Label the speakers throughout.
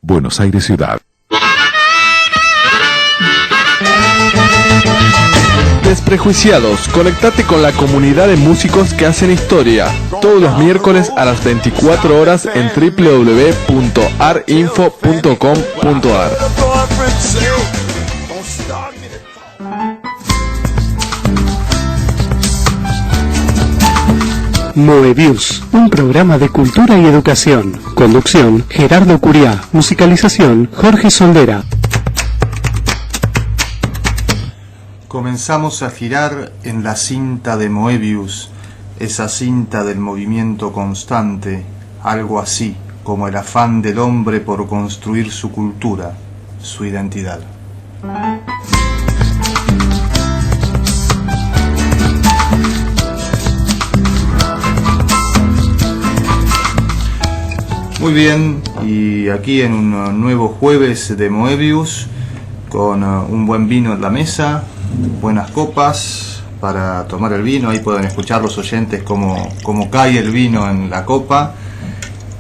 Speaker 1: Buenos Aires Ciudad.
Speaker 2: Desprejuiciados, conectate con la comunidad de músicos que hacen historia. Todos los miércoles a las 24 horas en www.arinfo.com.ar.
Speaker 3: Moebius, un programa de cultura y educación. Conducción, Gerardo Curiá. Musicalización, Jorge Soldera.
Speaker 4: Comenzamos a girar en la cinta de Moebius, esa cinta del movimiento constante, algo así como el afán del hombre por construir su cultura, su identidad. Muy bien, y aquí en un nuevo jueves de Moebius, con un buen vino en la mesa, buenas copas para tomar el vino. Ahí pueden escuchar los oyentes cómo cae el vino en la copa.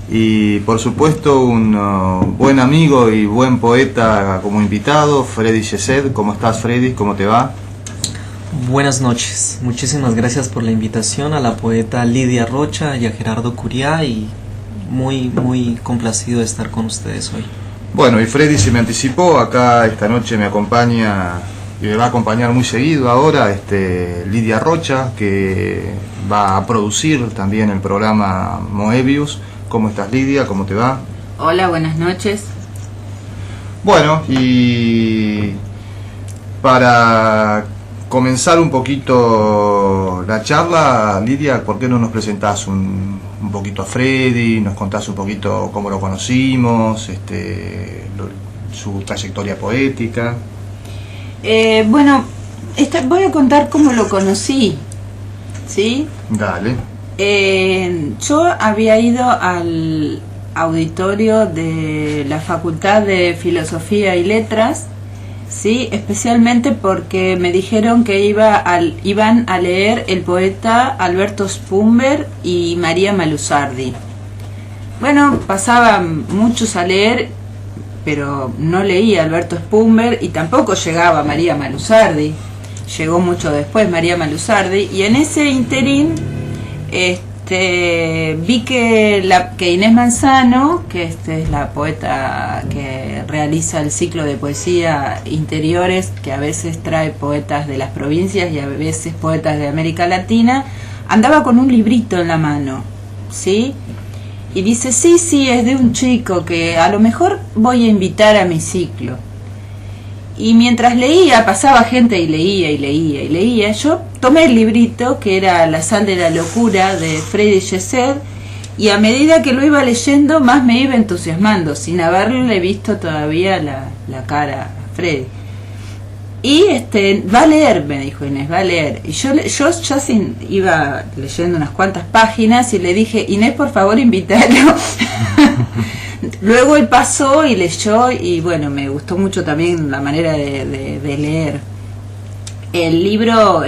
Speaker 4: Y por supuesto un buen amigo y buen poeta como invitado, Freddy Gesed. ¿Cómo estás, Freddy? ¿Cómo te va?
Speaker 5: Buenas noches, muchísimas gracias por la invitación a la poeta Lidia Rocha y a Gerardo Curiá, y muy complacido de estar con ustedes hoy.
Speaker 4: Bueno, y Freddy se me anticipó, acá esta noche me acompaña y me va a acompañar muy seguido ahora Lidia Rocha, que va a producir también el programa Moebius. ¿Cómo estás, Lidia? ¿Cómo te va?
Speaker 6: Hola, buenas noches.
Speaker 4: Bueno, y para comenzar un poquito la charla, Lidia, ¿por qué no nos presentás un poquito a Freddy? Nos contás un poquito cómo lo conocimos, su trayectoria poética.
Speaker 6: Bueno, voy a contar cómo lo conocí, ¿sí?
Speaker 4: Dale.
Speaker 6: Yo había ido al auditorio de la Facultad de Filosofía y Letras, ¿sí? Especialmente porque me dijeron que iban a leer el poeta Alberto Spumber y María Malusardi. Bueno, pasaban muchos a leer, pero no leía Alberto Spumber y tampoco llegaba María Malusardi. Llegó mucho después María Malusardi, y en ese interín vi que Inés Manzano, que es la poeta que realiza el ciclo de poesía Interiores, que a veces trae poetas de las provincias y a veces poetas de América Latina, andaba con un librito en la mano, ¿sí? Y dice, sí, es de un chico que a lo mejor voy a invitar a mi ciclo. Y mientras leía, pasaba gente y leía. Yo tomé el librito, que era La sal de la locura, de Freddy Gesed, y a medida que lo iba leyendo, más me iba entusiasmando, sin haberle visto todavía la cara a Freddy. Y va a leer, me dijo Inés, va a leer. Y yo iba leyendo unas cuantas páginas y le dije, Inés, por favor, invítalo. Luego él pasó y leyó, y bueno, me gustó mucho también la manera de leer. El libro,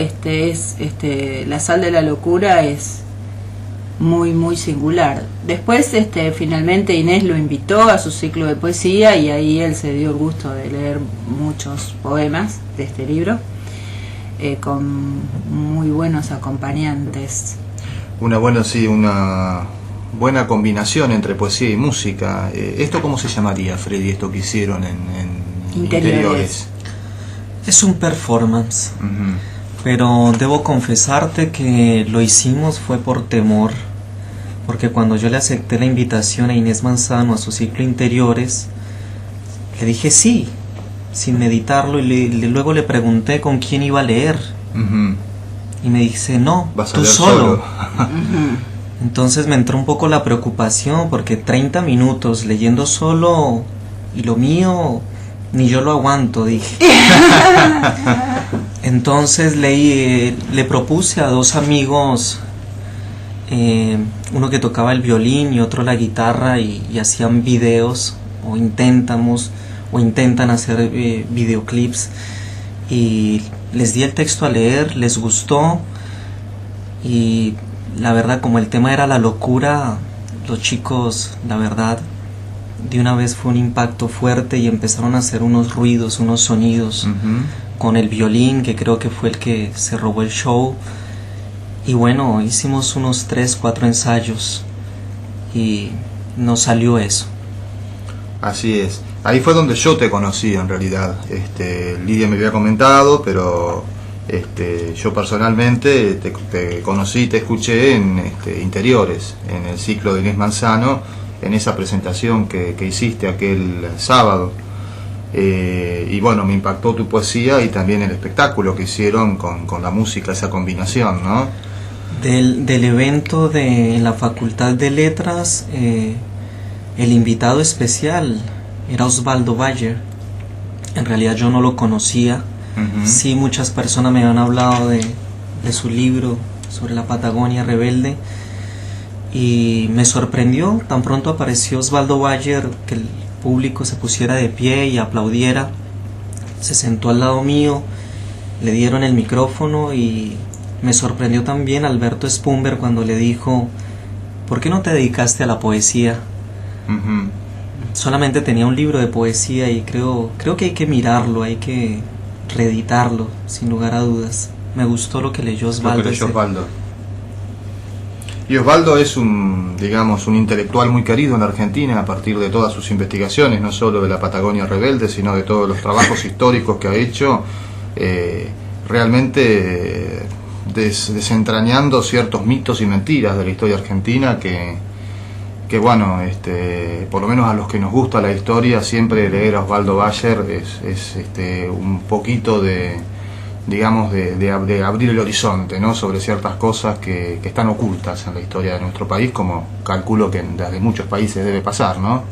Speaker 6: La sal de la locura, es muy singular. Después, finalmente Inés lo invitó a su ciclo de poesía, y ahí él se dio el gusto de leer muchos poemas de este libro, con muy buenos acompañantes.
Speaker 4: Una buena combinación entre poesía y música. ¿Esto cómo se llamaría, Freddy, esto que hicieron en Interiores?
Speaker 5: Es un performance, pero debo confesarte que lo hicimos fue por temor, porque cuando yo le acepté la invitación a Inés Manzano a su ciclo Interiores, le dije sí, sin meditarlo, y luego le pregunté con quién iba a leer, y me dice, no, tú solo. Entonces me entró un poco la preocupación, porque 30 minutos leyendo solo, y lo mío ni yo lo aguanto, dije. Entonces le propuse a dos amigos, uno que tocaba el violín y otro la guitarra, y hacían videos, o intentan hacer videoclips, y les di el texto a leer, les gustó, y la verdad, como el tema era la locura, los chicos, la verdad, de una vez fue un impacto fuerte y empezaron a hacer unos ruidos, unos sonidos con el violín, que creo que fue el que se robó el show. Y bueno, hicimos unos 3, 4 ensayos y nos salió eso.
Speaker 4: Así es. Ahí fue donde yo te conocí en realidad. Lidia me había comentado, pero yo personalmente te conocí y te escuché en Interiores, en el ciclo de Inés Manzano, en esa presentación que hiciste aquel sábado. Y bueno, me impactó tu poesía y también el espectáculo que hicieron con la música, esa combinación, ¿no?
Speaker 5: Del evento en la Facultad de Letras, el invitado especial era Osvaldo Bayer. En realidad yo no lo conocía. Sí, muchas personas me han hablado de su libro sobre la Patagonia Rebelde y me sorprendió. Tan pronto apareció Osvaldo Bayer, que el público se pusiera de pie y aplaudiera. Se sentó al lado mío, le dieron el micrófono y me sorprendió también Alberto Spumber cuando le dijo: ¿por qué no te dedicaste a la poesía? Solamente tenía un libro de poesía y creo que hay que mirarlo, hay que reeditarlo, sin lugar a dudas. Me gustó lo que leyó Osvaldo.
Speaker 4: Y Osvaldo es un intelectual muy querido en Argentina a partir de todas sus investigaciones, no solo de la Patagonia Rebelde, sino de todos los trabajos históricos que ha hecho, realmente desentrañando ciertos mitos y mentiras de la historia argentina que bueno, por lo menos a los que nos gusta la historia, siempre leer a Osvaldo Bayer es un poquito de abrir el horizonte, ¿no? Sobre ciertas cosas que están ocultas en la historia de nuestro país, como calculo que desde muchos países debe pasar, ¿no?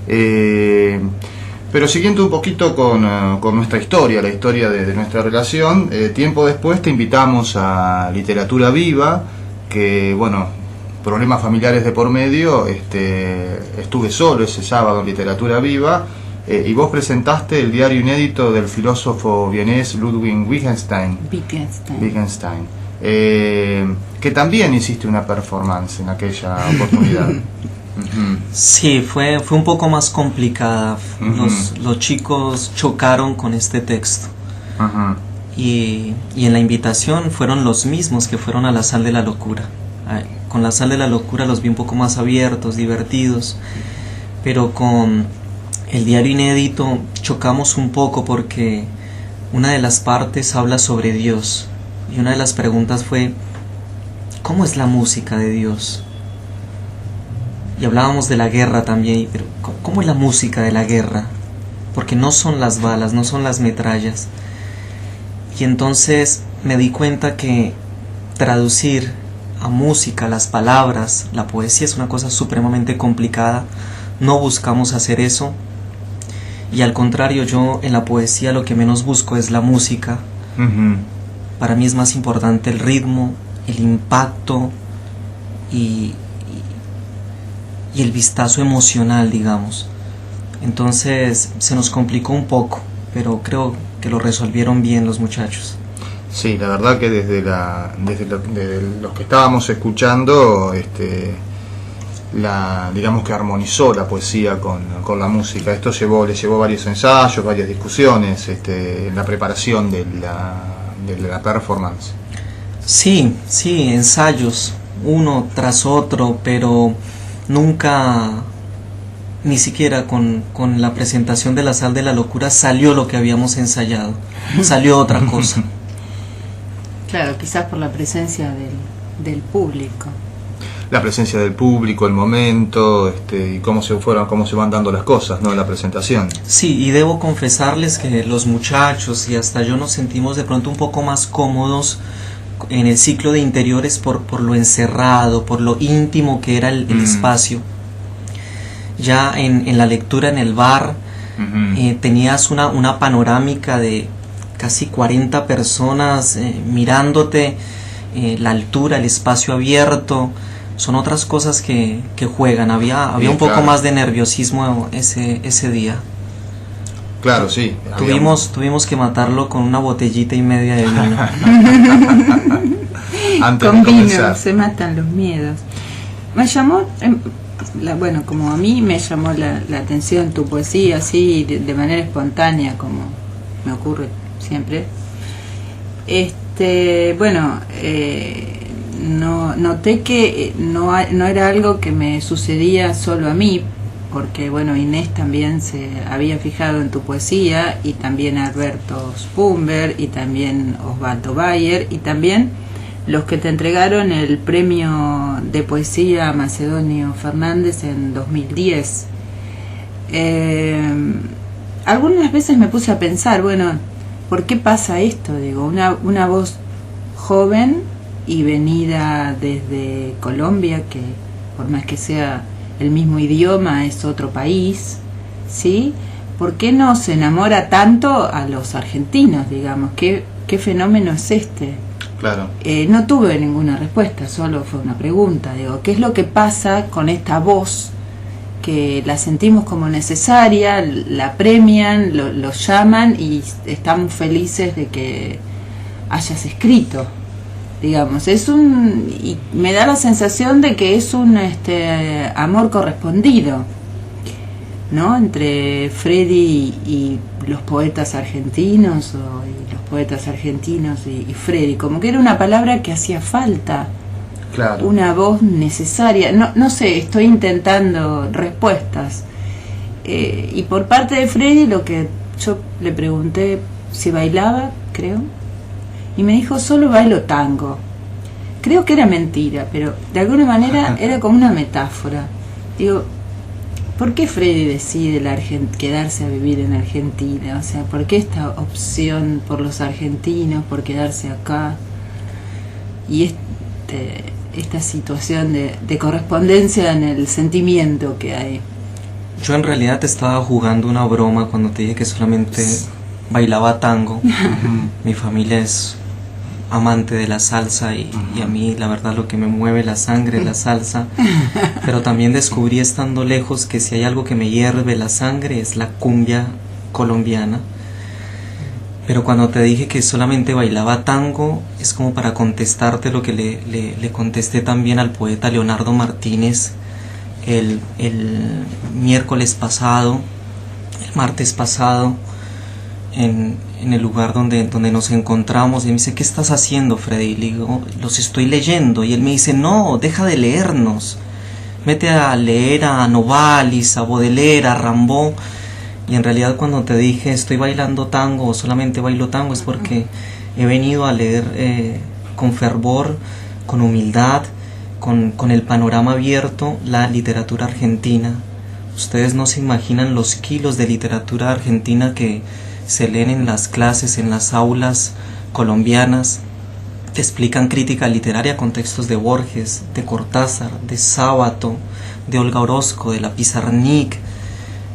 Speaker 4: Pero siguiendo un poquito con nuestra historia, la historia de nuestra relación, tiempo después te invitamos a Literatura Viva, que bueno, problemas familiares de por medio, estuve solo ese sábado en Literatura Viva, y vos presentaste el diario inédito del filósofo vienés Ludwig Wittgenstein, que también hiciste una performance en aquella oportunidad.
Speaker 5: Sí, fue un poco más complicada. Los chicos chocaron con este texto. Y en la invitación fueron los mismos que fueron a la Sal de la Locura. Con la Sal de la Locura los vi un poco más abiertos, divertidos, pero con el diario inédito chocamos un poco porque una de las partes habla sobre Dios y una de las preguntas fue: ¿cómo es la música de Dios? Y hablábamos de la guerra también, pero ¿cómo es la música de la guerra? Porque no son las balas, no son las metrallas. Y entonces me di cuenta que traducir a música las palabras, la poesía, es una cosa supremamente complicada. No buscamos hacer eso, y al contrario, yo en la poesía lo que menos busco es la música. Para mí es más importante el ritmo, el impacto y el vistazo emocional, digamos. Entonces se nos complicó un poco, pero creo que lo resolvieron bien los muchachos.
Speaker 4: Sí, la verdad que desde los que estábamos escuchando, digamos que armonizó la poesía con la música. Esto le llevó varios ensayos, varias discusiones en la preparación de la performance.
Speaker 5: Sí, ensayos, uno tras otro, pero nunca, ni siquiera con la presentación de la Sal de la Locura salió lo que habíamos ensayado, salió otra cosa.
Speaker 6: Claro, quizás por la presencia del público.
Speaker 4: La presencia del público, el momento, y cómo se van dando las cosas, ¿no? En la presentación.
Speaker 5: Sí, y debo confesarles que los muchachos y hasta yo nos sentimos de pronto un poco más cómodos en el ciclo de Interiores por lo encerrado, por lo íntimo que era el espacio. Ya en la lectura en el bar tenías una panorámica de casi 40 personas mirándote, la altura, el espacio abierto, son otras cosas que juegan. Había un poco más de nerviosismo ese día.
Speaker 4: Claro, sí.
Speaker 5: Tuvimos que matarlo con una botellita y media de vino.
Speaker 4: Antes
Speaker 6: con
Speaker 4: de comenzar.
Speaker 6: vino se matan los miedos. Me llamó bueno, como a mí me llamó la atención tu poesía, así de manera espontánea, como me ocurre siempre. Bueno, noté que no era algo que me sucedía solo a mí, porque bueno, Inés también se había fijado en tu poesía, y también Alberto Spumber, y también Osvaldo Bayer, y también los que te entregaron el premio de poesía Macedonio Fernández en 2010. Algunas veces me puse a pensar, bueno, ¿por qué pasa esto? Digo, una voz joven y venida desde Colombia, que por más que sea el mismo idioma, es otro país, ¿sí? ¿Por qué no se enamora tanto a los argentinos, digamos? ¿Qué fenómeno es este?
Speaker 4: Claro.
Speaker 6: No tuve ninguna respuesta, solo fue una pregunta. Digo, ¿qué es lo que pasa con esta voz que la sentimos como necesaria, la premian, lo llaman y estamos felices de que hayas escrito? Digamos, y me da la sensación de que es un amor correspondido, ¿no? Entre Freddy y los poetas argentinos, y los poetas argentinos y Freddy, como que era una palabra que hacía falta,
Speaker 4: Claro.
Speaker 6: una voz necesaria. No sé, estoy intentando respuestas. Y por parte de Freddy, lo que yo le pregunté si bailaba, creo, y me dijo, solo bailo tango. Creo que era mentira, pero de alguna manera era como una metáfora. Digo, ¿por qué Freddy decide quedarse a vivir en Argentina? O sea, ¿por qué esta opción por los argentinos, por quedarse acá? Y esta situación de correspondencia en el sentimiento que hay.
Speaker 5: Yo en realidad te estaba jugando una broma cuando te dije que solamente bailaba tango. Mi familia es amante de la salsa y a mí la verdad lo que me mueve la sangre es la salsa, pero también descubrí estando lejos que si hay algo que me hierve la sangre es la cumbia colombiana. Pero cuando te dije que solamente bailaba tango, es como para contestarte lo que le contesté también al poeta Leonardo Martínez el miércoles pasado, el martes pasado, en el lugar donde nos encontramos. Y me dice, ¿qué estás haciendo, Freddy? Y le digo, los estoy leyendo. Y él me dice, no, deja de leernos, mete a leer a Novalis, a Baudelaire, a Rimbaud. Y en realidad cuando te dije estoy bailando tango o solamente bailo tango es porque he venido a leer con fervor, con humildad, con el panorama abierto, la literatura argentina. Ustedes no se imaginan los kilos de literatura argentina que se leen en las clases, en las aulas colombianas. Te explican crítica literaria con textos de Borges, de Cortázar, de Sábato, de Olga Orozco, de la Pizarnik.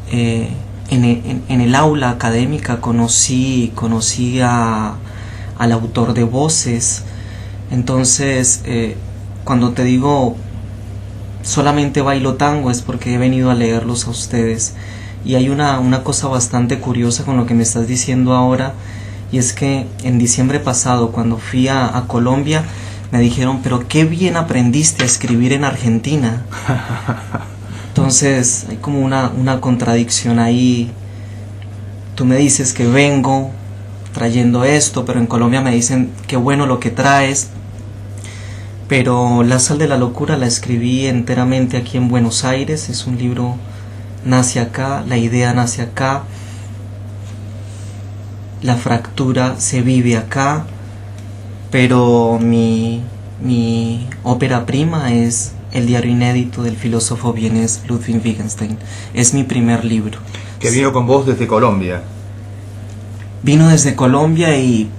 Speaker 5: En el aula académica conocí al autor de Voces. Entonces, cuando te digo solamente bailo tango es porque he venido a leerlos a ustedes. Y hay una cosa bastante curiosa con lo que me estás diciendo ahora, y es que en diciembre pasado, cuando fui a Colombia, me dijeron, pero qué bien aprendiste a escribir en Argentina. Entonces hay como una contradicción ahí. Tú me dices que vengo trayendo esto, pero en Colombia me dicen qué bueno lo que traes. Pero La sal de la locura la escribí enteramente aquí en Buenos Aires. Es un libro, nace acá, la idea nace acá, la fractura se vive acá, pero mi ópera prima es el diario inédito del filósofo vienés Ludwig Wittgenstein. Es mi primer libro.
Speaker 4: Que vino con vos desde Colombia.
Speaker 5: Vino desde Colombia, y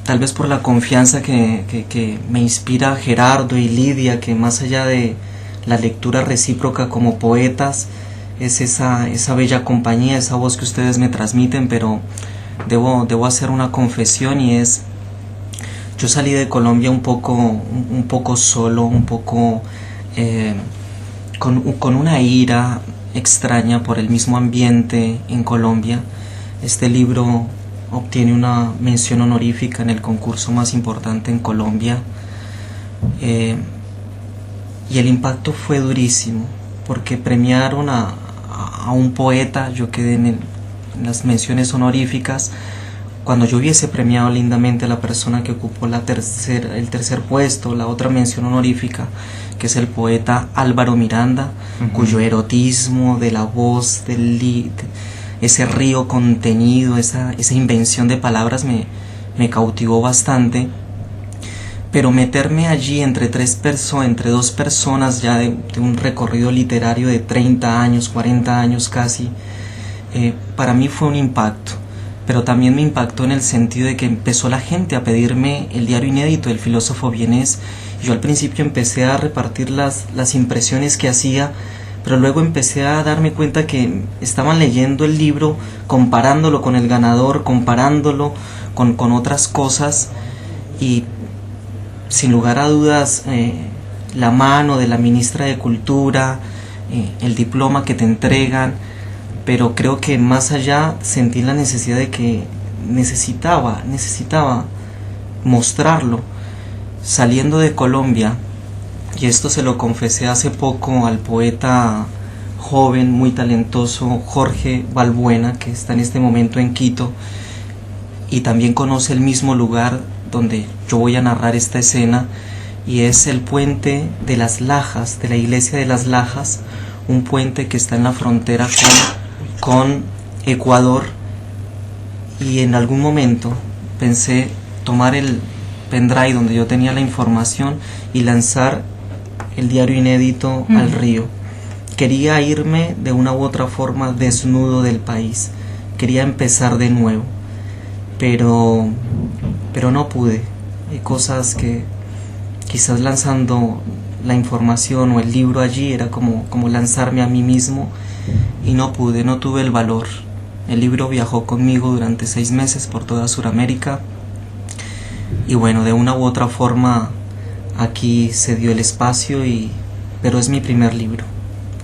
Speaker 5: tal vez por la confianza que me inspira Gerardo y Lidia, que más allá de la lectura recíproca como poetas, es esa bella compañía, esa voz que ustedes me transmiten. Pero debo hacer una confesión, y es, yo salí de Colombia un poco solo, un poco con una ira extraña por el mismo ambiente en Colombia. Este libro obtiene una mención honorífica en el concurso más importante en Colombia, y el impacto fue durísimo, porque premiaron a un poeta, yo quedé en las menciones honoríficas. Cuando yo hubiese premiado lindamente a la persona que ocupó el tercer puesto, la otra mención honorífica, que es el poeta Álvaro Miranda, cuyo erotismo de la voz, ese río contenido, esa invención de palabras me cautivó bastante. Pero meterme allí entre dos personas ya de un recorrido literario de 30 años, 40 años casi, para mí fue un impacto. Pero también me impactó en el sentido de que empezó la gente a pedirme el diario inédito del filósofo vienés. Yo al principio empecé a repartir las impresiones que hacía, pero luego empecé a darme cuenta que estaban leyendo el libro, comparándolo con el ganador, comparándolo con otras cosas, y sin lugar a dudas la mano de la ministra de Cultura, el diploma que te entregan, pero creo que más allá sentí la necesidad de que necesitaba mostrarlo. Saliendo de Colombia, y esto se lo confesé hace poco al poeta joven, muy talentoso, Jorge Balbuena, que está en este momento en Quito, y también conoce el mismo lugar donde yo voy a narrar esta escena, y es el puente de las Lajas, de la iglesia de las Lajas, un puente que está en la frontera con Ecuador. Y en algún momento pensé tomar el pendrive donde yo tenía la información y lanzar el diario inédito al río. Quería irme de una u otra forma desnudo del país, quería empezar de nuevo, pero no pude. Hay cosas que quizás lanzando la información o el libro allí era como lanzarme a mí mismo, y no pude, no tuve el valor. El libro viajó conmigo durante 6 meses por toda Sudamérica, y bueno, de una u otra forma aquí se dio el espacio, pero es mi primer libro.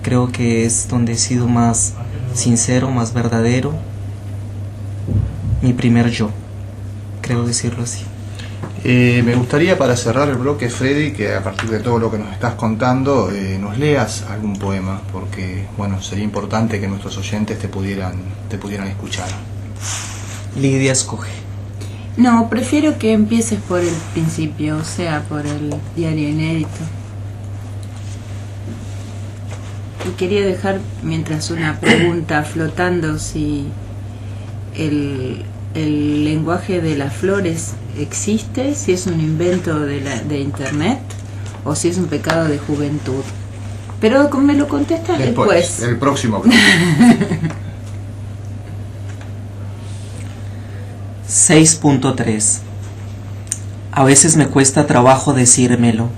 Speaker 5: Creo que es donde he sido más sincero, más verdadero, mi primer yo, creo decirlo así.
Speaker 4: Me gustaría, para cerrar el bloque, Freddy, que a partir de todo lo que nos estás contando, nos leas algún poema, porque bueno, sería importante que nuestros oyentes te pudieran escuchar.
Speaker 5: Lidia, escoge.
Speaker 6: No, prefiero que empieces por el principio, o sea, por el diario inédito. Y quería dejar, mientras, una pregunta flotando, si el lenguaje de las flores existe, si es un invento de internet o si es un pecado de juventud. Pero me lo contestas después.
Speaker 4: El próximo.
Speaker 5: 6.3. A veces me cuesta trabajo decírmelo,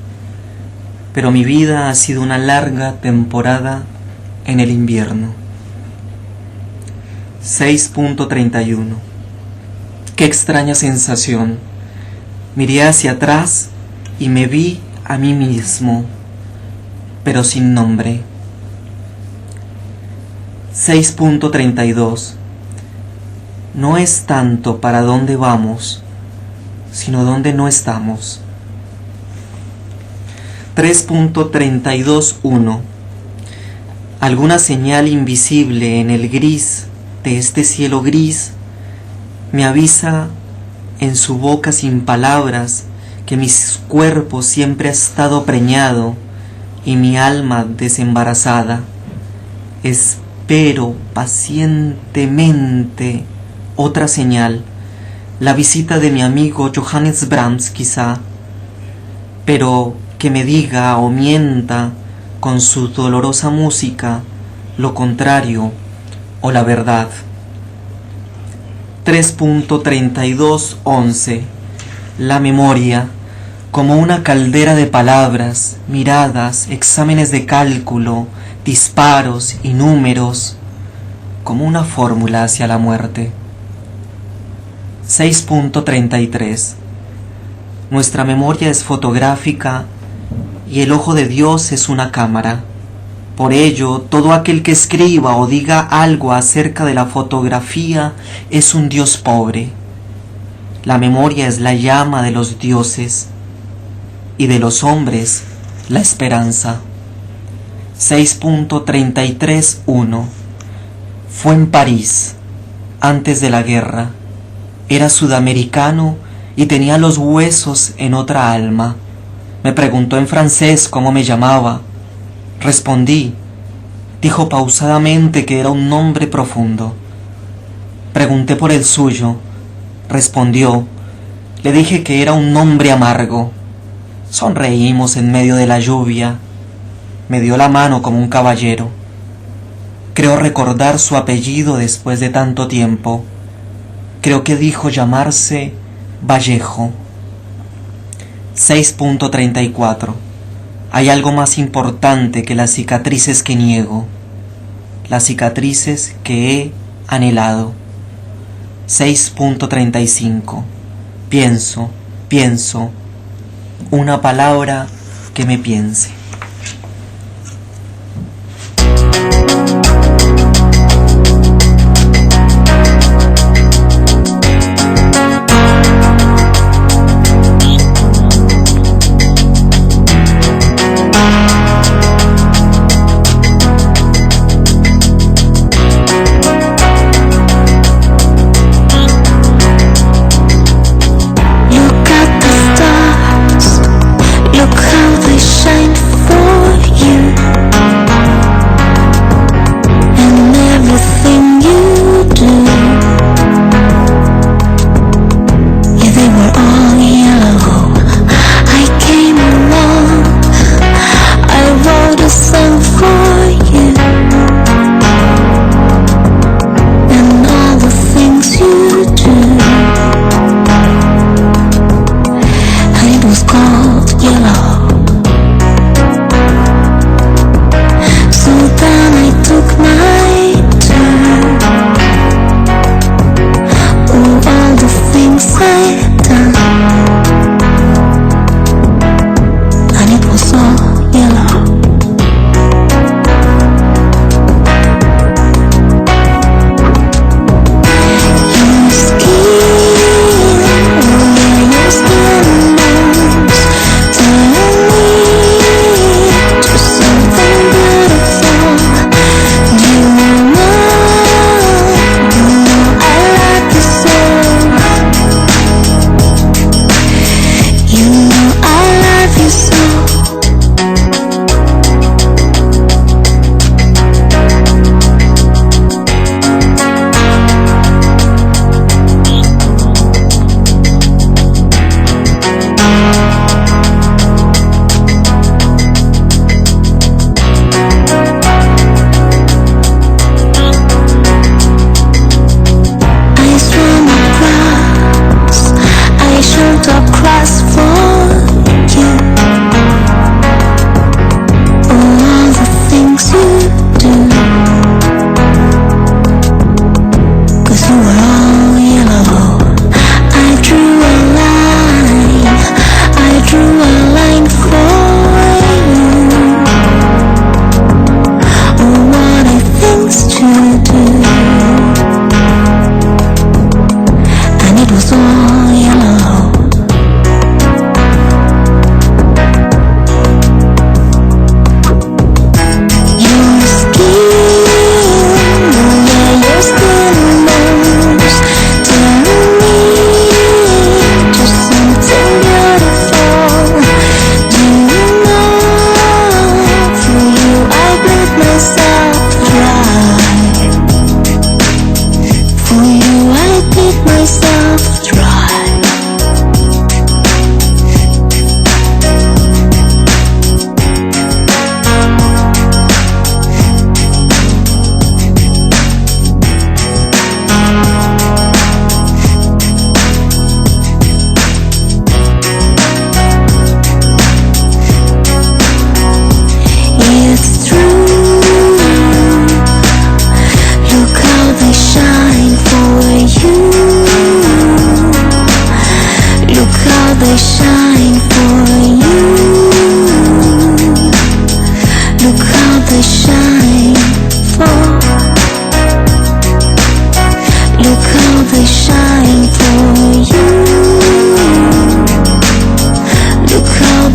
Speaker 5: pero mi vida ha sido una larga temporada en el invierno. 6.31. Qué extraña sensación. Miré hacia atrás y me vi a mí mismo, pero sin nombre. 6.32. No es tanto para dónde vamos, sino dónde no estamos. 3.32.1. Alguna señal invisible en el gris de este cielo gris me avisa en su boca sin palabras que mi cuerpo siempre ha estado preñado y mi alma desembarazada. Espero pacientemente otra señal, la visita de mi amigo Johannes Brahms quizá, pero que me diga o mienta con su dolorosa música lo contrario o la verdad. 3.32.11. La memoria, como una caldera de palabras, miradas, exámenes de cálculo, disparos y números, como una fórmula hacia la muerte. 6.33. Nuestra memoria es fotográfica y el ojo de Dios es una cámara. Por ello, todo aquel que escriba o diga algo acerca de la fotografía es un Dios pobre. La memoria es la llama de los dioses y de los hombres la esperanza. 6.33.1. Fue en París, antes de la guerra. Era sudamericano y tenía los huesos en otra alma. Me preguntó en francés cómo me llamaba. Respondí. Dijo pausadamente que era un nombre profundo. Pregunté por el suyo. Respondió. Le dije que era un nombre amargo. Sonreímos en medio de la lluvia. Me dio la mano como un caballero. Creo recordar su apellido después de tanto tiempo. Creo que dijo llamarse Vallejo. 6.34. Hay algo más importante que las cicatrices que niego. Las cicatrices que he anhelado. 6.35. Pienso. Una palabra que me piense.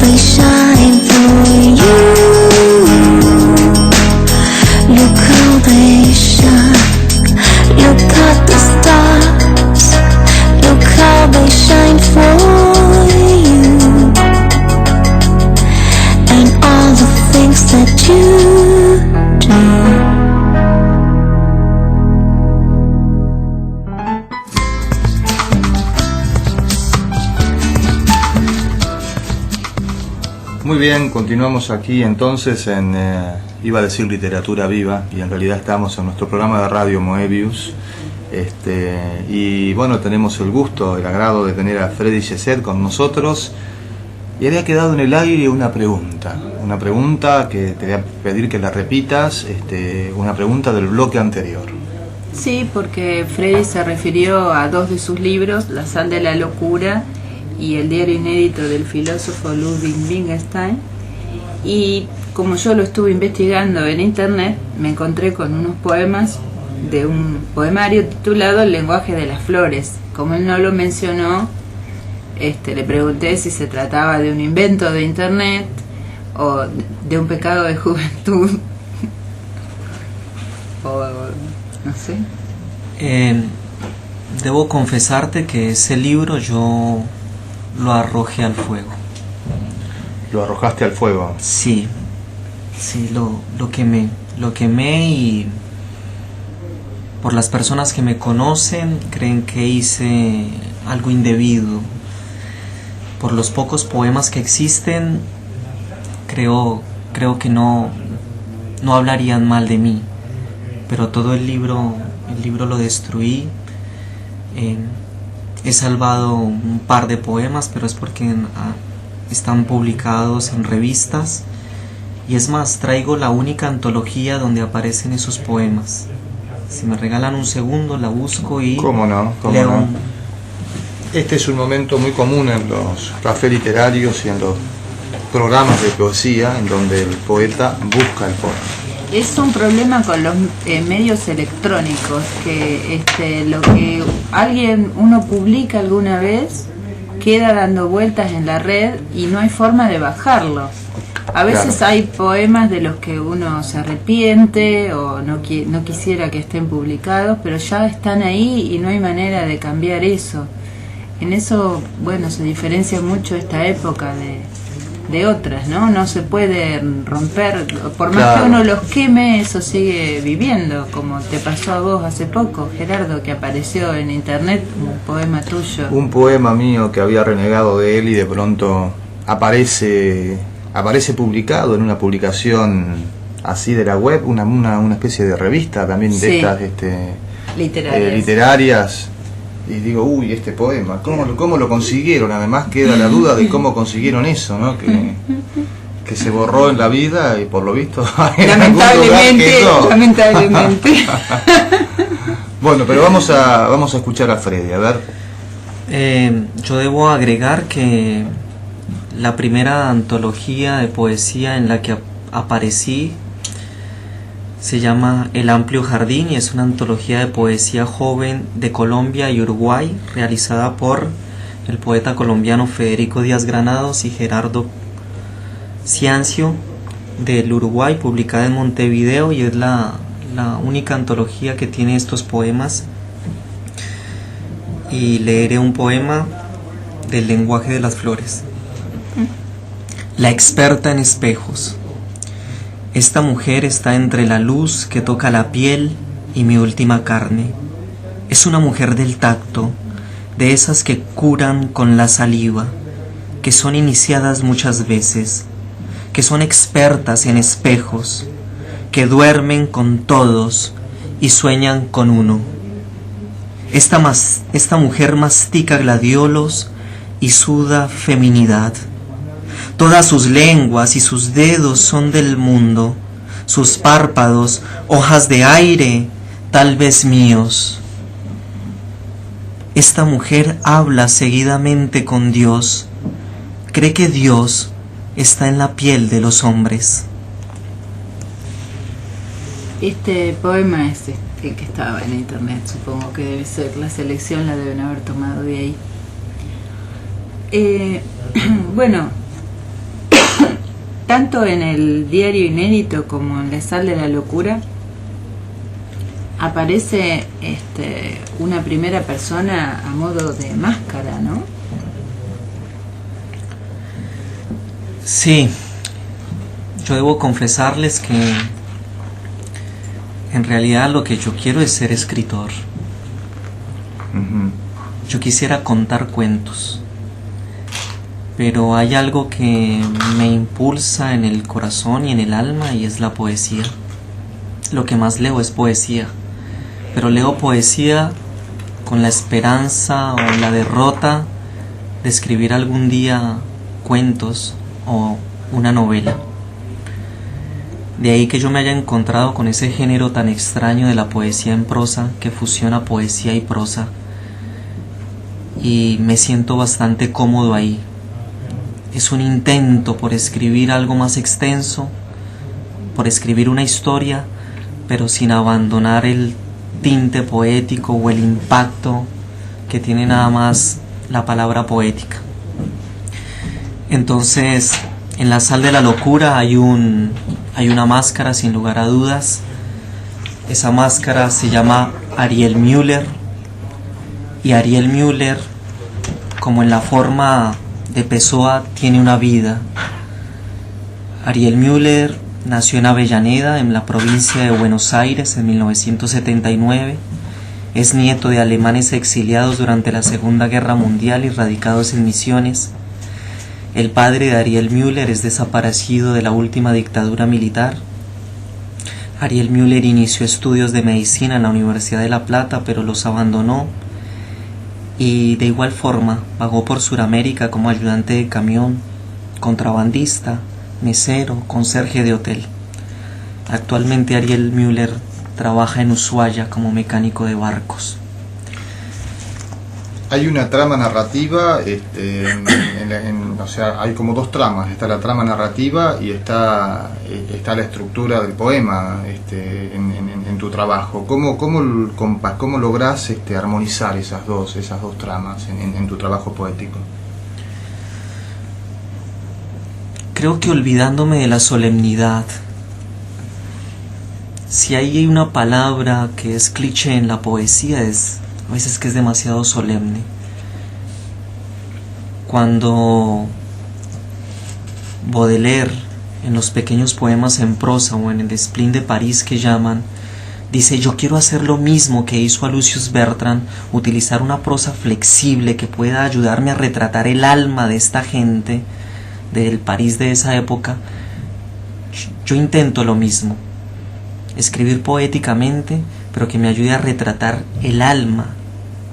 Speaker 7: they shine for you.
Speaker 4: bien, continuamos aquí entonces en, iba a decir literatura viva, y en realidad estamos en nuestro programa de radio Moebius. Y bueno, tenemos el gusto, el agrado de tener a Freddy Geset con nosotros. Y había quedado en el aire una pregunta que te voy a pedir que la repitas, una pregunta del bloque anterior.
Speaker 6: Sí, porque Freddy se refirió a dos de sus libros, La sal de la locura y El diario inédito del filósofo Ludwig Wittgenstein. Y como yo lo estuve investigando en internet, me encontré con unos poemas de un poemario titulado El lenguaje de las flores. Como él no lo mencionó, le pregunté si se trataba de un invento de internet o de un pecado de juventud o no sé.
Speaker 5: Debo confesarte que ese libro yo lo arrojé al fuego.
Speaker 4: ¿Lo arrojaste al fuego?
Speaker 5: Sí, lo quemé y por las personas que me conocen creen que hice algo indebido. Por los pocos poemas que existen, creo que no hablarían mal de mí, pero todo el libro lo destruí. He salvado un par de poemas, pero es porque están publicados en revistas, y es más, traigo la única antología donde aparecen esos poemas. Si me regalan un segundo, la busco y
Speaker 4: ¿Cómo no?
Speaker 5: leo.
Speaker 4: Este es un momento muy común en los cafés literarios y en los programas de poesía, en donde el poeta busca el poema.
Speaker 6: Es un problema con los medios electrónicos, que lo que uno publica alguna vez queda dando vueltas en la red y no hay forma de bajarlo. A veces claro, hay poemas de los que uno se arrepiente o no quisiera que estén publicados, pero ya están ahí y no hay manera de cambiar eso. En eso, bueno, se diferencia mucho esta época de otras, ¿no? No se puede romper, por más claro, que uno los queme, eso sigue viviendo, como te pasó a vos hace poco, Gerardo, que apareció en internet un poema tuyo. Un
Speaker 4: poema mío que había renegado de él y de pronto aparece publicado en una publicación así de la web, una especie de revista también de estas literarias. Y digo, uy, este poema, ¿cómo lo consiguieron? Además queda la duda de cómo consiguieron eso, ¿no? Que se borró en la vida y por lo visto...
Speaker 6: Lamentablemente.
Speaker 4: Bueno, pero vamos a escuchar a Freddy, a ver.
Speaker 5: Yo debo agregar que la primera antología de poesía en la que aparecí se llama El amplio jardín y es una antología de poesía joven de Colombia y Uruguay realizada por el poeta colombiano Federico Díaz Granados y Gerardo Ciancio del Uruguay, publicada en Montevideo, y es la única antología que tiene estos poemas. Y leeré un poema del lenguaje de las flores. La experta en espejos. Esta mujer está entre la luz que toca la piel y mi última carne. Es una mujer del tacto, de esas que curan con la saliva, que son iniciadas muchas veces, que son expertas en espejos, que duermen con todos y sueñan con uno. Esta mujer mastica gladiolos y suda feminidad. Todas sus lenguas y sus dedos son del mundo, sus párpados, hojas de aire, tal vez míos. Esta mujer habla seguidamente con Dios, cree que Dios está en la piel de los hombres.
Speaker 6: Este poema es el que estaba en internet, supongo que debe ser la selección, la deben haber tomado de ahí. Bueno, tanto en el diario inédito como en La sal de la locura aparece una primera persona a modo de máscara, ¿no?
Speaker 5: Sí, yo debo confesarles que en realidad lo que yo quiero es ser escritor. Yo quisiera contar cuentos, pero hay algo que me impulsa en el corazón y en el alma, y es la poesía. Lo que más leo es poesía, pero leo poesía con la esperanza o la derrota de escribir algún día cuentos o una novela. De ahí que yo me haya encontrado con ese género tan extraño de la poesía en prosa, que fusiona poesía y prosa, y me siento bastante cómodo ahí. Es un intento por escribir algo más extenso, por escribir una historia, pero sin abandonar el tinte poético o el impacto que tiene nada más la palabra poética. Entonces, en La Sal de la Locura hay una máscara, sin lugar a dudas. Esa máscara se llama Ariel Müller, y Ariel Müller, como en la forma de Pessoa, tiene una vida. Ariel Müller nació en Avellaneda, en la provincia de Buenos Aires, en 1979. Es nieto de alemanes exiliados durante la Segunda Guerra Mundial y radicados en Misiones. El padre de Ariel Müller es desaparecido de la última dictadura militar. Ariel Müller inició estudios de medicina en la Universidad de La Plata, pero los abandonó, y de igual forma vagó por Sudamérica como ayudante de camión, contrabandista, mesero, conserje de hotel. Actualmente Ariel Müller trabaja en Ushuaia como mecánico de barcos.
Speaker 4: Hay una trama narrativa, o sea, hay como dos tramas. Está la trama narrativa y está la estructura del poema en tu trabajo. ¿Cómo lográs armonizar esas dos tramas en tu trabajo poético?
Speaker 5: Creo que olvidándome de la solemnidad. Si hay una palabra que es cliché en la poesía, es a veces que es demasiado solemne. Cuando Baudelaire, en los pequeños poemas en prosa o en el Spleen de París que llaman, dice: yo quiero hacer lo mismo que hizo a Lucius Bertrand, utilizar una prosa flexible que pueda ayudarme a retratar el alma de esta gente, del París de esa época. Yo intento lo mismo, escribir poéticamente, pero que me ayude a retratar el alma,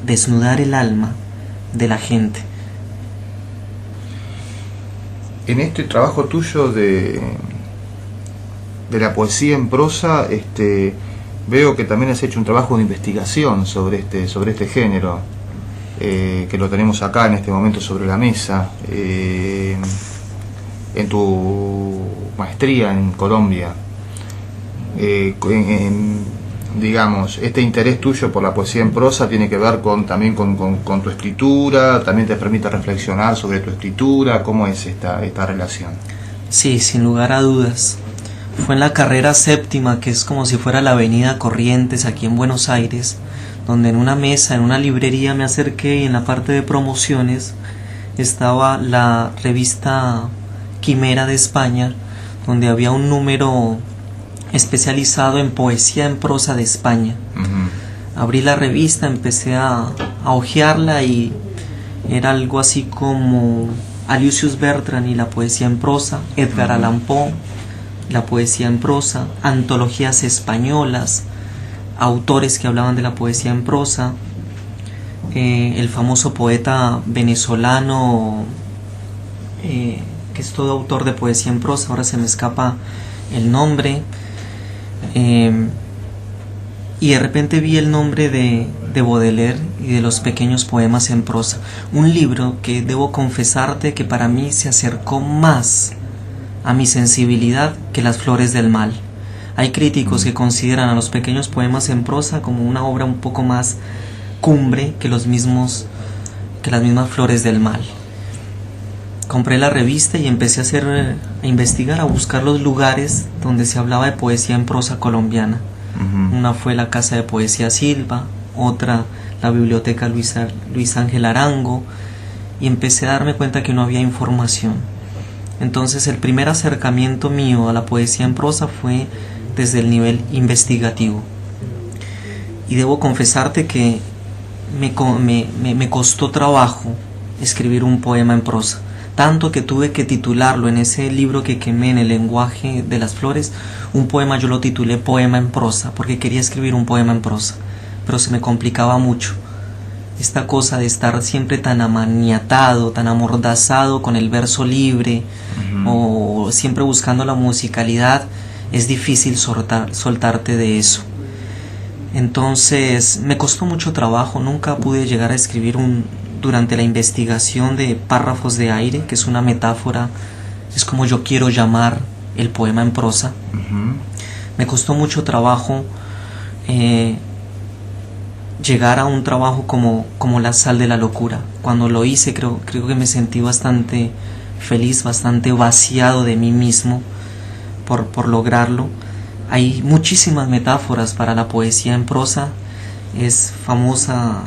Speaker 5: desnudar el alma de la gente.
Speaker 4: En este trabajo tuyo de la poesía en prosa, veo que también has hecho un trabajo de investigación sobre este género, que lo tenemos acá en este momento sobre la mesa, en tu maestría en Colombia. Digamos, este interés tuyo por la poesía en prosa tiene que ver también con tu escritura, también te permite reflexionar sobre tu escritura. ¿Cómo es esta relación?
Speaker 5: Sí, sin lugar a dudas. Fue en la carrera séptima, que es como si fuera la avenida Corrientes aquí en Buenos Aires, donde en una mesa, en una librería me acerqué, y en la parte de promociones estaba la revista Quimera de España, donde había un número especializado en poesía en prosa de España. Abrí la revista, empecé a hojearla, y era algo así como a Lucius Bertrand y la poesía en prosa, Edgar Allan Poe, la poesía en prosa, antologías españolas, autores que hablaban de la poesía en prosa, el famoso poeta venezolano, que es todo autor de poesía en prosa, ahora se me escapa el nombre. Y de repente vi el nombre de Baudelaire y de los pequeños poemas en prosa, un libro que debo confesarte que para mí se acercó más a mi sensibilidad que Las Flores del Mal. Hay críticos que consideran a los pequeños poemas en prosa como una obra un poco más cumbre que las mismas Flores del Mal. Compré la revista y empecé a investigar, a buscar los lugares donde se hablaba de poesía en prosa colombiana. Una fue la Casa de Poesía Silva, otra la Biblioteca Luis Ángel Arango, y empecé a darme cuenta que no había información. Entonces el primer acercamiento mío a la poesía en prosa fue desde el nivel investigativo. Y debo confesarte que me costó trabajo escribir un poema en prosa. tanto que tuve que titularlo en ese libro que quemé, en el lenguaje de las flores, un poema. Yo lo titulé Poema en prosa, porque quería escribir un poema en prosa, pero se me complicaba mucho. Esta cosa de estar siempre tan amaniatado, tan amordazado con el verso libre, o siempre buscando la musicalidad, es difícil soltarte de eso. Entonces me costó mucho trabajo, nunca pude llegar a escribir durante la investigación de párrafos de aire, que es una metáfora, es como yo quiero llamar el poema en prosa. Me costó mucho trabajo llegar a un trabajo como La sal de la locura. Cuando lo hice creo que me sentí bastante feliz, bastante vaciado de mí mismo por lograrlo. Hay muchísimas metáforas para la poesía en prosa. Es famosa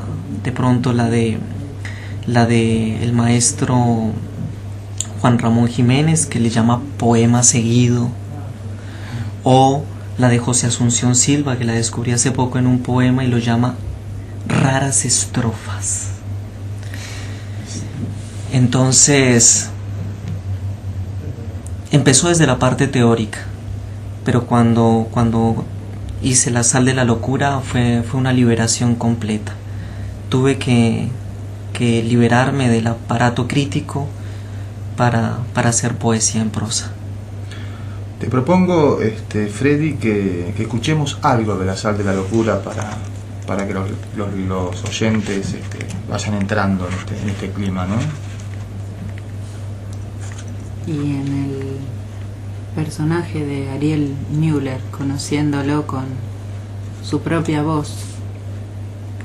Speaker 5: de pronto la de el maestro Juan Ramón Jiménez, que le llama poema seguido, o la de José Asunción Silva, que la descubrí hace poco en un poema y lo llama raras estrofas. Entonces empezó desde la parte teórica, pero cuando hice La sal de la locura fue una liberación completa. Tuve que liberarme del aparato crítico para hacer poesía en prosa.
Speaker 4: Te propongo, Freddy, que escuchemos algo de La sal de la locura para que los oyentes vayan entrando en este clima, ¿no?
Speaker 6: Y en el personaje de Ariel Müller, conociéndolo con su propia voz,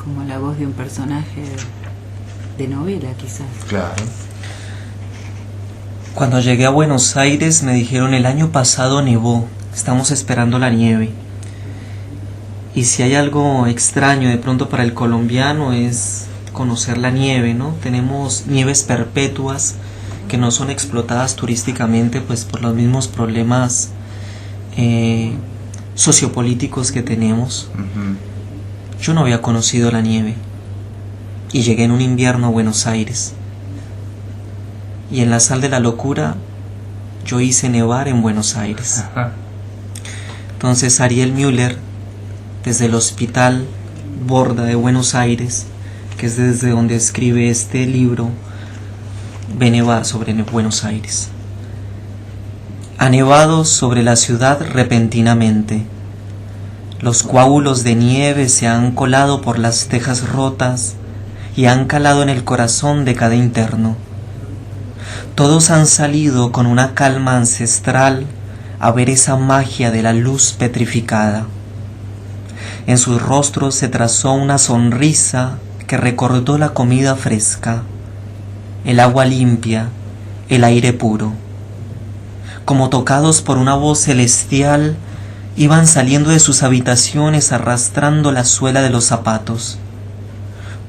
Speaker 6: como la voz de un personaje de novela, quizás.
Speaker 4: Claro.
Speaker 5: Cuando llegué a Buenos Aires me dijeron: el año pasado nevó, estamos esperando la nieve. Y si hay algo extraño de pronto para el colombiano es conocer la nieve, ¿no? Tenemos nieves perpetuas que no son explotadas turísticamente, pues por los mismos problemas sociopolíticos que tenemos. Yo no había conocido la nieve y llegué en un invierno a Buenos Aires, y en La sal de la locura yo hice nevar en Buenos Aires. Entonces Ariel Müller, desde el Hospital Borda de Buenos Aires, que es desde donde escribe este libro, ve nevar sobre Buenos Aires. Ha nevado sobre la ciudad repentinamente. Los coágulos de nieve se han colado por las tejas rotas y han calado en el corazón de cada interno. Todos han salido con una calma ancestral a ver esa magia de la luz petrificada. En sus rostros se trazó una sonrisa que recordó la comida fresca, el agua limpia, el aire puro. Como tocados por una voz celestial, iban saliendo de sus habitaciones arrastrando la suela de los zapatos.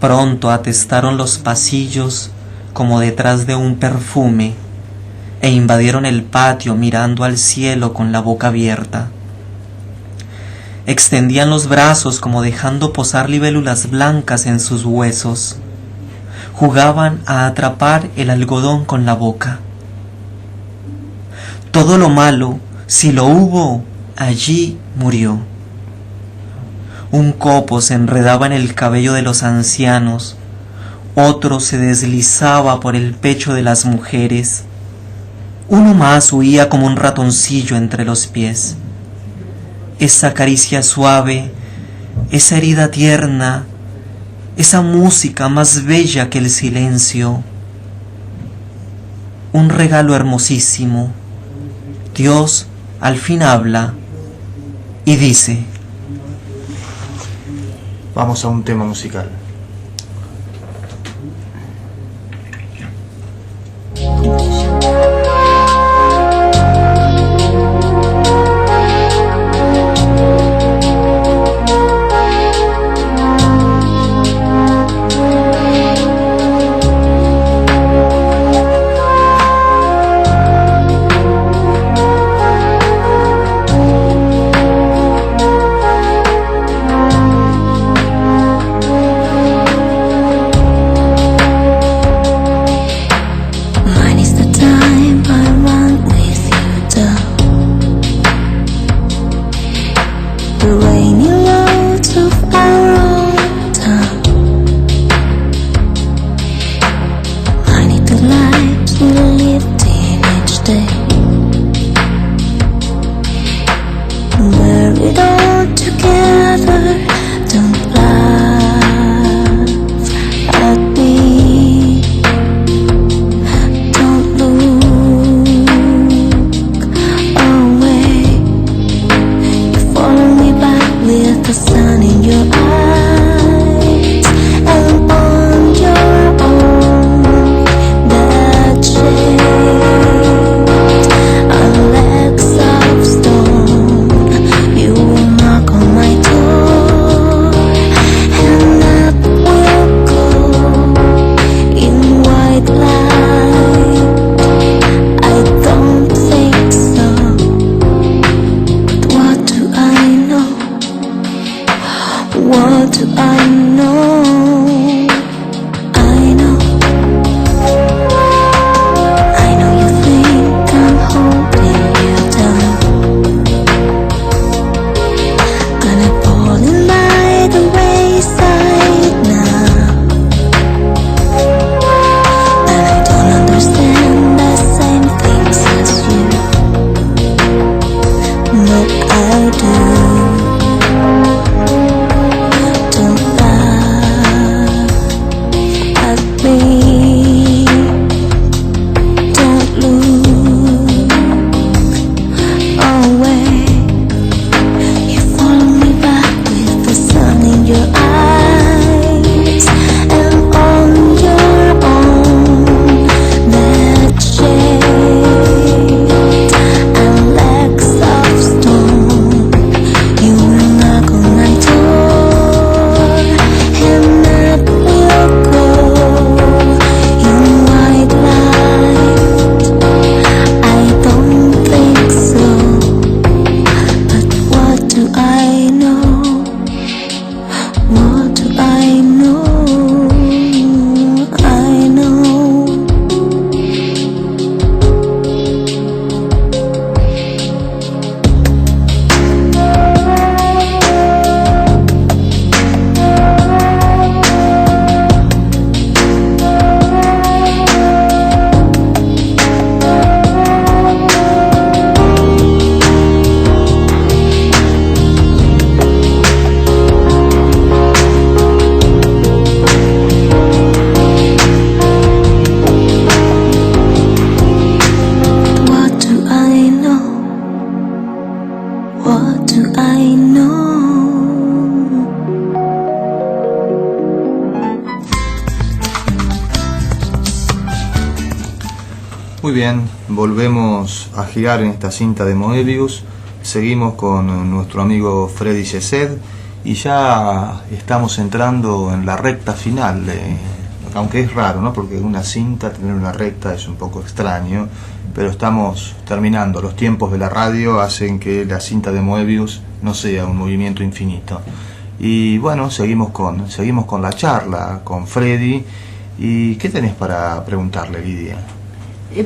Speaker 5: Pronto atestaron los pasillos como detrás de un perfume e invadieron el patio mirando al cielo con la boca abierta. Extendían los brazos como dejando posar libélulas blancas en sus huesos. Jugaban a atrapar el algodón con la boca. Todo lo malo, si lo hubo, allí murió. Un copo se enredaba en el cabello de los ancianos, otro se deslizaba por el pecho de las mujeres, uno más huía como un ratoncillo entre los pies. Esa caricia suave, esa herida tierna, esa música más bella que el silencio, un regalo hermosísimo. Dios al fin habla y dice:
Speaker 4: Vamos a un tema musical.
Speaker 7: sleep. Don't look away. You follow me back with the sun in your eyes, and on your own that shade and legs of stone. You will knock on my door, and that will go in white light. I don't think so, but what do I know? What do I know? I know. What do I know? What do I know?
Speaker 4: Muy bien, volvemos a girar en esta cinta de Moebius. Seguimos con nuestro amigo Freddy Gesed y ya estamos entrando en la recta final, aunque es raro, ¿no? Porque una cinta, tener una recta es un poco extraño, pero estamos terminando. Los tiempos de la radio hacen que la cinta de Moebius no sea un movimiento infinito. Y bueno, seguimos con la charla con Freddy. ¿Y qué tenés para preguntarle, Lidia?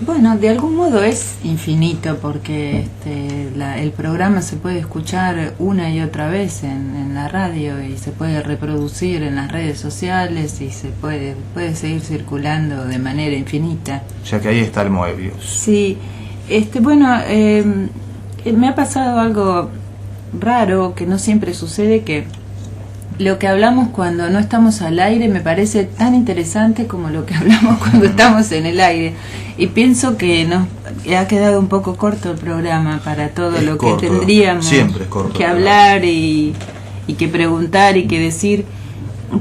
Speaker 6: Bueno, de algún modo es infinito porque el programa se puede escuchar una y otra vez en la radio y se puede reproducir en las redes sociales y se puede seguir circulando de manera infinita.
Speaker 4: O sea que ahí está el Moebius.
Speaker 6: Sí, me ha pasado algo raro que no siempre sucede, que lo que hablamos cuando no estamos al aire me parece tan interesante como lo que hablamos cuando estamos en el aire. Y pienso que nos ha quedado un poco corto el programa para todo
Speaker 4: Es
Speaker 6: lo
Speaker 4: corto,
Speaker 6: que tendríamos
Speaker 4: siempre es corto
Speaker 6: que
Speaker 4: el
Speaker 6: hablar y que preguntar y que decir.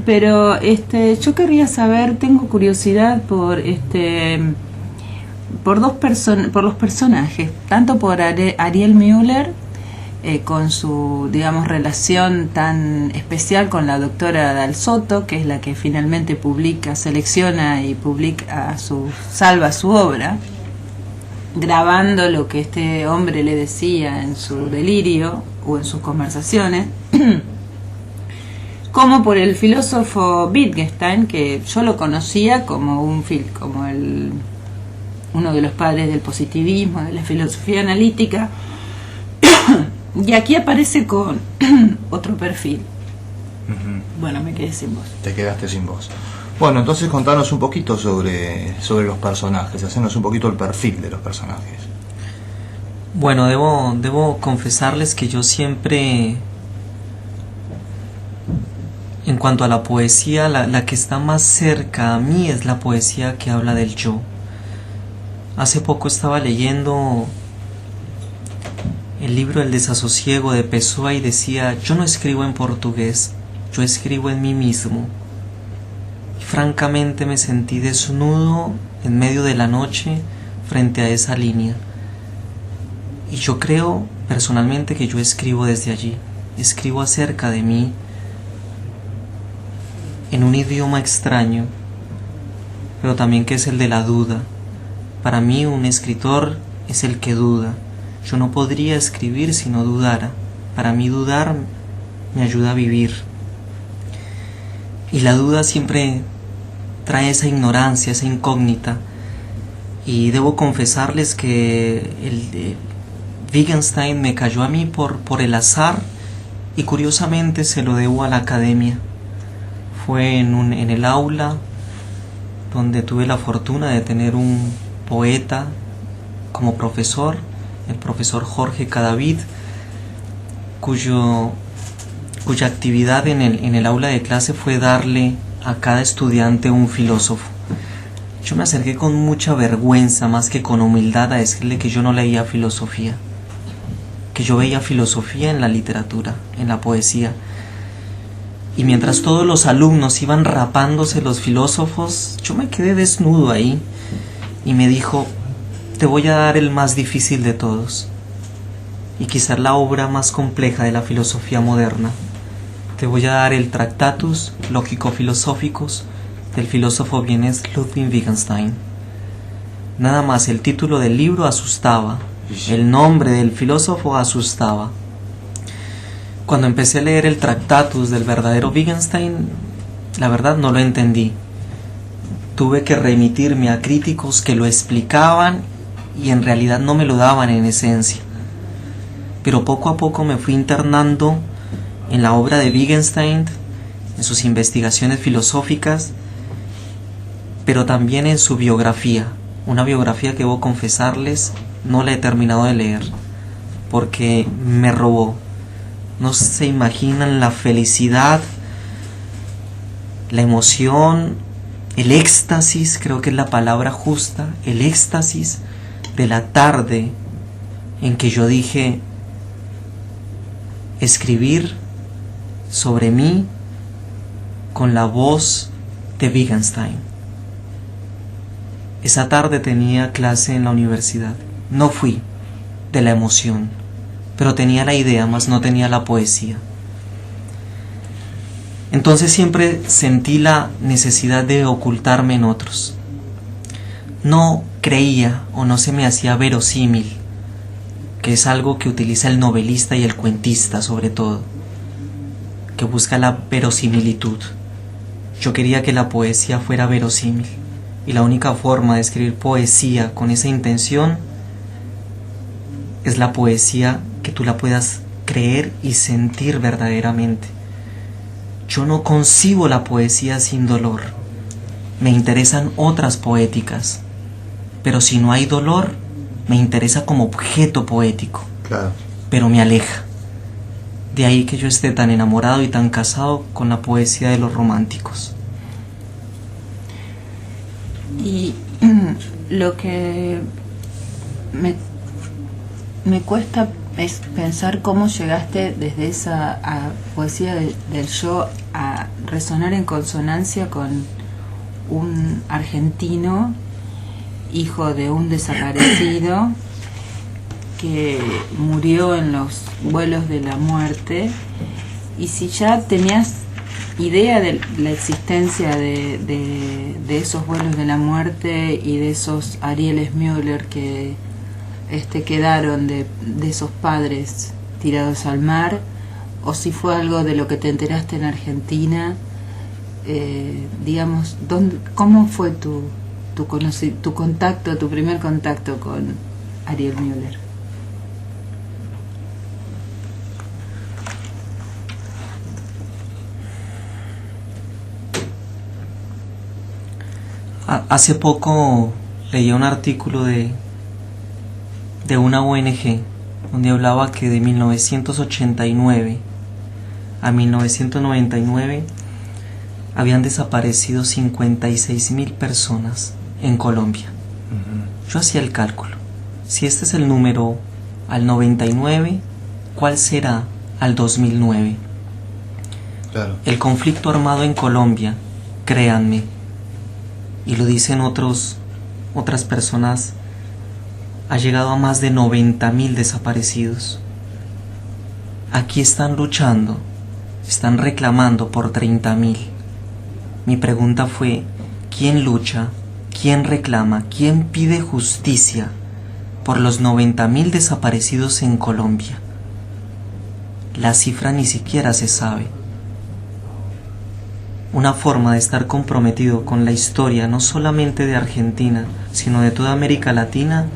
Speaker 6: Pero yo querría saber, tengo curiosidad por por los personajes, tanto por Ariel Müller, con su, digamos, relación tan especial con la doctora Dal Sotto, que es la que finalmente selecciona y publica salva su obra, grabando lo que este hombre le decía en su delirio o en sus conversaciones, como por el filósofo Wittgenstein, que yo lo conocía como uno de los padres del positivismo, de la filosofía analítica. Y aquí aparece con otro perfil. Bueno, me quedé sin voz.
Speaker 4: Te quedaste sin voz. Bueno, entonces contanos un poquito sobre los personajes, hacernos un poquito el perfil de los personajes.
Speaker 5: Bueno, debo confesarles que yo siempre, en cuanto a la poesía, la que está más cerca a mí es la poesía que habla del yo. Hace poco estaba leyendo el libro El desasosiego de Pessoa y decía: yo no escribo en portugués, yo escribo en mí mismo. Y francamente me sentí desnudo en medio de la noche frente a esa línea. Y yo creo personalmente que yo escribo desde allí, escribo acerca de mí en un idioma extraño, pero también que es el de la duda. Para mí un escritor es el que duda. Yo no podría escribir si no dudara. Para mí dudar me ayuda a vivir. Y la duda siempre trae esa ignorancia, esa incógnita. Y debo confesarles que el Wittgenstein me cayó a mí por el azar, y curiosamente se lo debo a la academia. Fue en el aula donde tuve la fortuna de tener un poeta como profesor, el profesor Jorge Cadavid, cuya actividad en el aula de clase fue darle a cada estudiante un filósofo. Yo me acerqué con mucha vergüenza más que con humildad a decirle que yo no leía filosofía, que yo veía filosofía en la literatura, en la poesía. Y mientras todos los alumnos iban rapándose los filósofos, yo me quedé desnudo ahí y me dijo: te voy a dar el más difícil de todos y quizás la obra más compleja de la filosofía moderna. Te voy a dar el Tractatus Lógico-Filosóficos del filósofo vienés Ludwig Wittgenstein. Nada más el título del libro asustaba, el nombre del filósofo asustaba. Cuando empecé a leer el Tractatus del verdadero Wittgenstein, la verdad no lo entendí. Tuve que remitirme a críticos que lo explicaban y en realidad no me lo daban en esencia. Pero poco a poco me fui internando en la obra de Wittgenstein, en sus investigaciones filosóficas, pero también en su biografía, una biografía que debo confesarles no la he terminado de leer, porque me robó. No se imaginan la felicidad, la emoción, el éxtasis, creo que es la palabra justa, el éxtasis de la tarde en que yo dije: escribir sobre mí con la voz de Wittgenstein. Esa tarde tenía clase en la universidad. No fui, de la emoción, pero tenía la idea, mas no tenía la poesía. Entonces siempre sentí la necesidad de ocultarme en otros. No creía o no se me hacía verosímil, que es algo que utiliza el novelista y el cuentista sobre todo, que busca la verosimilitud. Yo quería que la poesía fuera verosímil, y la única forma de escribir poesía con esa intención es la poesía que tú la puedas creer y sentir verdaderamente. Yo no concibo la poesía sin dolor. Me interesan otras poéticas, pero si no hay dolor, me interesa como objeto poético.
Speaker 4: Claro.
Speaker 5: Pero me aleja. De ahí que yo esté tan enamorado y tan casado con la poesía de los románticos.
Speaker 6: Y lo que me cuesta es pensar cómo llegaste desde esa poesía del yo a resonar en consonancia con un argentino, hijo de un desaparecido que murió en los vuelos de la muerte. Y si ya tenías idea de la existencia de esos vuelos de la muerte y de esos Arieles Müller que quedaron de esos padres tirados al mar, o si fue algo de lo que te enteraste en Argentina, digamos, ¿cómo fue tu contacto, tu primer contacto con Ariel Müller?
Speaker 5: Hace poco leí un artículo de una ONG donde hablaba que de 1989 a 1999 habían desaparecido 56.000 personas en Colombia. Yo hacía el cálculo. Si este es el número al 99, ¿cuál será al 2009?
Speaker 4: Claro.
Speaker 5: El conflicto armado en Colombia, créanme, y lo dicen otras personas, ha llegado a más de 90.000 desaparecidos. Aquí están luchando, están reclamando por 30.000. Mi pregunta fue: ¿quién lucha? ¿Quién reclama? ¿Quién pide justicia por los 90.000 desaparecidos en Colombia? La cifra ni siquiera se sabe. Una forma de estar comprometido con la historia no solamente de Argentina, sino de toda América Latina,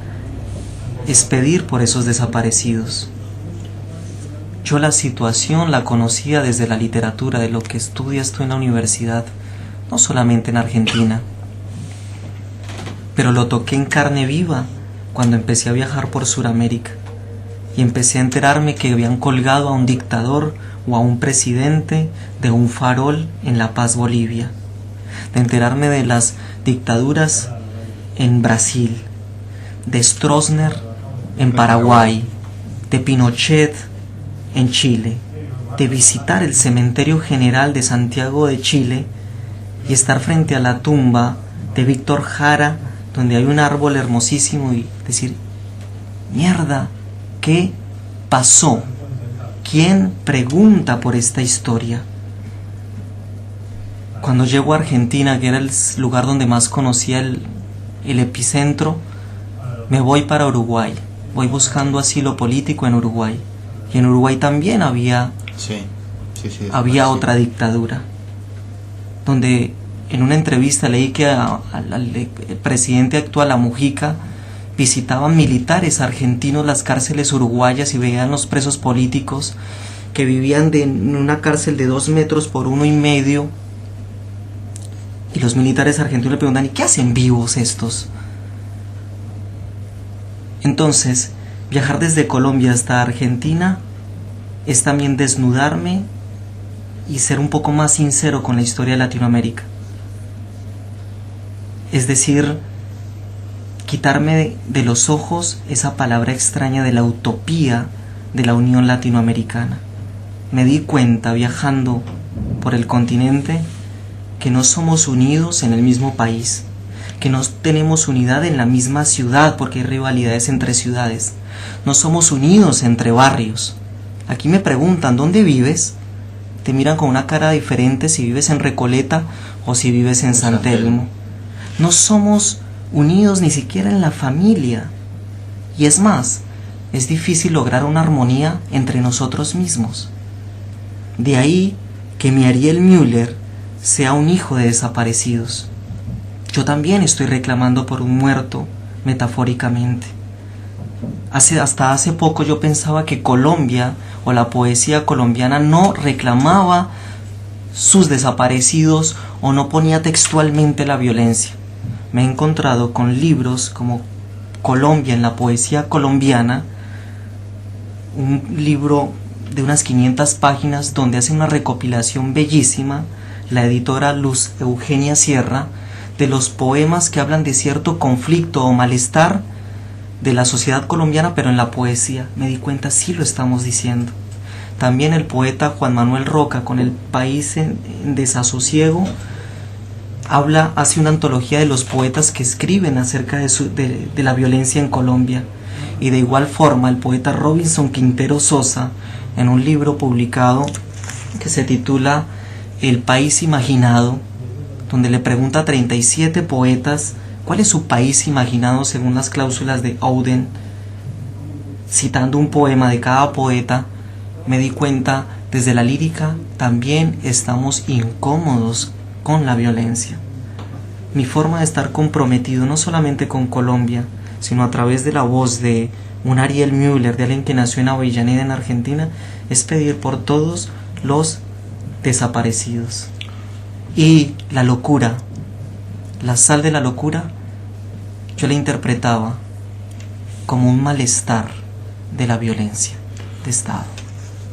Speaker 5: es pedir por esos desaparecidos. Yo la situación la conocía desde la literatura, de lo que estudias tú en la universidad, no solamente en Argentina, pero lo toqué en carne viva cuando empecé a viajar por Sudamérica y empecé a enterarme que habían colgado a un dictador o a un presidente de un farol en La Paz, Bolivia. de enterarme de las dictaduras en Brasil, de Stroessner en Paraguay, de Pinochet en Chile, de visitar el cementerio general de Santiago de Chile y estar frente a la tumba de Víctor Jara, donde hay un árbol hermosísimo, y decir, mierda, ¿qué pasó? ¿Quién pregunta por esta historia? Cuando llego a Argentina, que era el lugar donde más conocía el epicentro, me voy para Uruguay. Voy buscando asilo político en Uruguay. Y en Uruguay también había otra dictadura, donde en una entrevista leí que al presidente actual, a Mujica, visitaban militares argentinos las cárceles uruguayas y veían los presos políticos que vivían en una cárcel de 2 metros por 1,5 metros, y los militares argentinos le preguntan, ¿y qué hacen vivos estos? Entonces, viajar desde Colombia hasta Argentina es también desnudarme y ser un poco más sincero con la historia de Latinoamérica. Es decir, quitarme de los ojos esa palabra extraña de la utopía de la Unión Latinoamericana. Me di cuenta viajando por el continente que no somos unidos en el mismo país, que no tenemos unidad en la misma ciudad porque hay rivalidades entre ciudades, no somos unidos entre barrios. Aquí me preguntan, ¿dónde vives? Te miran con una cara diferente si vives en Recoleta o si vives en San Telmo. No somos unidos ni siquiera en la familia. Y es más, es difícil lograr una armonía entre nosotros mismos. De ahí que mi Ariel Müller sea un hijo de desaparecidos. Yo también estoy reclamando por un muerto, metafóricamente. Hasta hace poco yo pensaba que Colombia o la poesía colombiana no reclamaba sus desaparecidos o no ponía textualmente la violencia. Me he encontrado con libros como Colombia en la poesía colombiana, un libro de unas 500 páginas donde hace una recopilación bellísima la editora Luz Eugenia Sierra de los poemas que hablan de cierto conflicto o malestar de la sociedad colombiana, pero en la poesía. Me di cuenta, sí lo estamos diciendo. También el poeta Juan Manuel Roca, con El país en desasosiego, hace una antología de los poetas que escriben acerca de la violencia en Colombia. Y de igual forma el poeta Robinson Quintero Sosa, en un libro publicado que se titula El país imaginado, donde le pregunta a 37 poetas cuál es su país imaginado según las cláusulas de Auden, citando un poema de cada poeta. Me di cuenta, desde la lírica también estamos incómodos con la violencia. Mi forma de estar comprometido no solamente con Colombia, sino a través de la voz de un Ariel Müller, de alguien que nació en Avellaneda, en Argentina, es pedir por todos los desaparecidos. Y la locura, la sal de la locura, yo la interpretaba como un malestar de la violencia de Estado.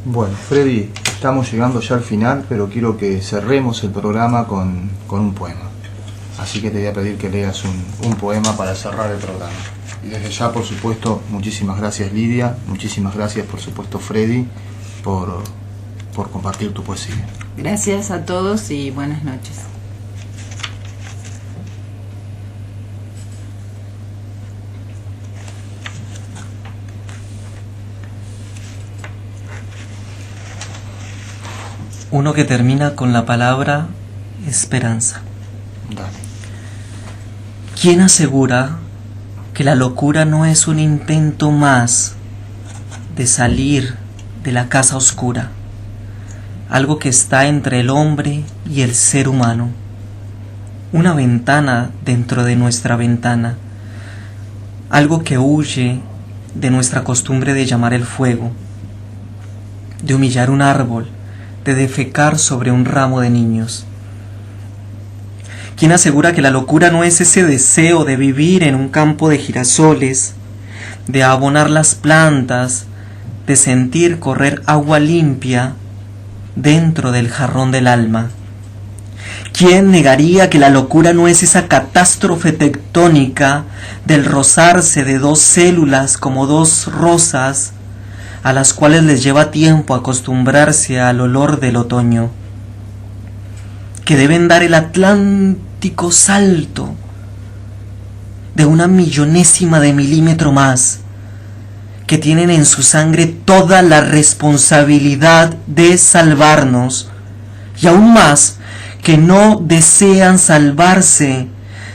Speaker 4: Bueno, Freddy, estamos llegando ya al final, pero quiero que cerremos el programa con un poema. Así que te voy a pedir que leas un poema para cerrar el programa. Y desde ya, por supuesto, muchísimas gracias Lidia, muchísimas gracias por supuesto Freddy por compartir tu poesía.
Speaker 6: Gracias a todos y buenas noches.
Speaker 5: Uno que termina con la palabra esperanza.
Speaker 4: Dale.
Speaker 5: ¿Quién asegura que la locura no es un intento más de salir de la casa oscura? Algo que está entre el hombre y el ser humano. Una ventana dentro de nuestra ventana. Algo que huye de nuestra costumbre de llamar el fuego, de humillar un árbol, de defecar sobre un ramo de niños. ¿Quién asegura que la locura no es ese deseo de vivir en un campo de girasoles, de abonar las plantas, de sentir correr agua limpia dentro del jarrón del alma? ¿Quién negaría que la locura no es esa catástrofe tectónica del rozarse de dos células como dos rosas, a las cuales les lleva tiempo acostumbrarse al olor del otoño, que deben dar el atlántico salto de una millonésima de milímetro más, que tienen en su sangre toda la responsabilidad de salvarnos, y aún más, que no desean salvarse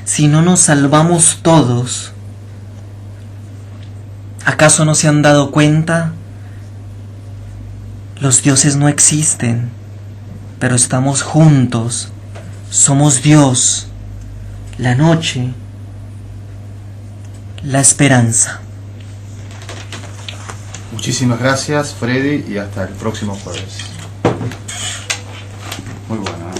Speaker 5: si no nos salvamos todos? ¿Acaso no se han dado cuenta? Los dioses no existen, pero estamos juntos. Somos Dios, la noche, la esperanza.
Speaker 4: Muchísimas gracias, Freddy, y hasta el próximo jueves. Muy bueno, ¿eh?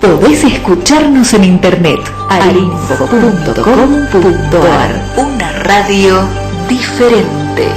Speaker 8: Podés escucharnos en internet alinfo.com.ar. Una radio diferente.